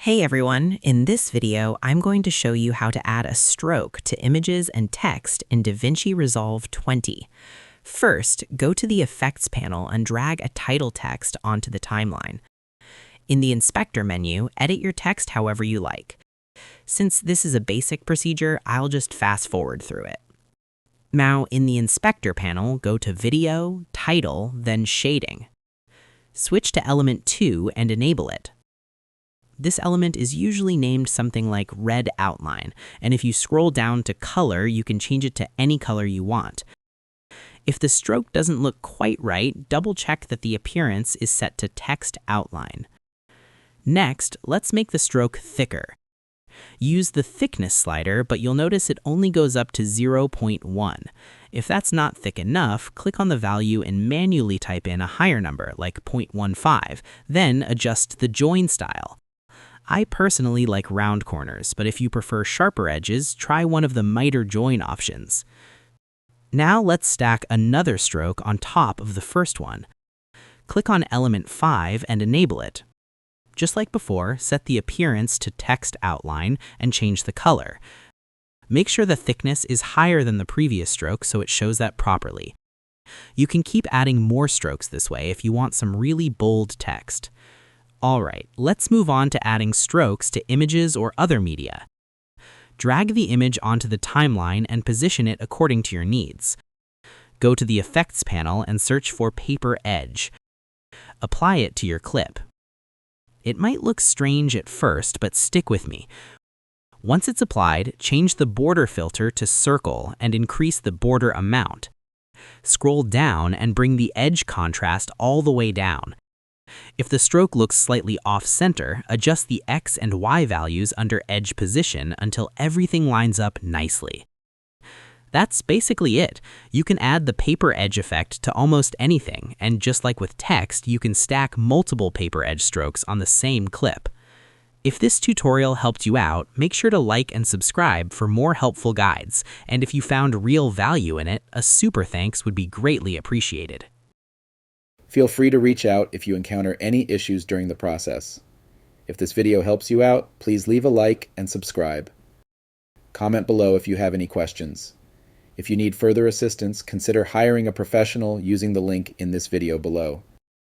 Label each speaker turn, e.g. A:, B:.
A: Hey everyone, in this video, I'm going to show you how to add a stroke to images and text in DaVinci Resolve 20. First, go to the Effects panel and drag a title text onto the timeline. In the Inspector menu, edit your text however you like. Since this is a basic procedure, I'll just fast forward through it. Now, in the Inspector panel, go to Video, Title, then Shading. Switch to Element 2 and enable it. This element is usually named something like red outline, and if you scroll down to color, you can change it to any color you want. If the stroke doesn't look quite right, double check that the appearance is set to text outline. Next, let's make the stroke thicker. Use the thickness slider, but you'll notice it only goes up to 0.1. If that's not thick enough, click on the value and manually type in a higher number, like 0.15, then adjust the join style. I personally like round corners, but if you prefer sharper edges, try one of the miter join options. Now let's stack another stroke on top of the first one. Click on Element 5 and enable it. Just like before, set the appearance to text outline and change the color. Make sure the thickness is higher than the previous stroke so it shows that properly. You can keep adding more strokes this way if you want some really bold text. Alright, let's move on to adding strokes to images or other media. Drag the image onto the timeline and position it according to your needs. Go to the Effects panel and search for Paper Edge. Apply it to your clip. It might look strange at first, but stick with me. Once it's applied, change the border filter to circle and increase the border amount. Scroll down and bring the edge contrast all the way down. If the stroke looks slightly off-center, adjust the X and Y values under edge position until everything lines up nicely. That's basically it. You can add the paper edge effect to almost anything, and just like with text, you can stack multiple paper edge strokes on the same clip. If this tutorial helped you out, make sure to like and subscribe for more helpful guides, and if you found real value in it, a super thanks would be greatly appreciated.
B: Feel free to reach out if you encounter any issues during the process. If this video helps you out, please leave a like and subscribe. Comment below if you have any questions. If you need further assistance, consider hiring a professional using the link in this video below.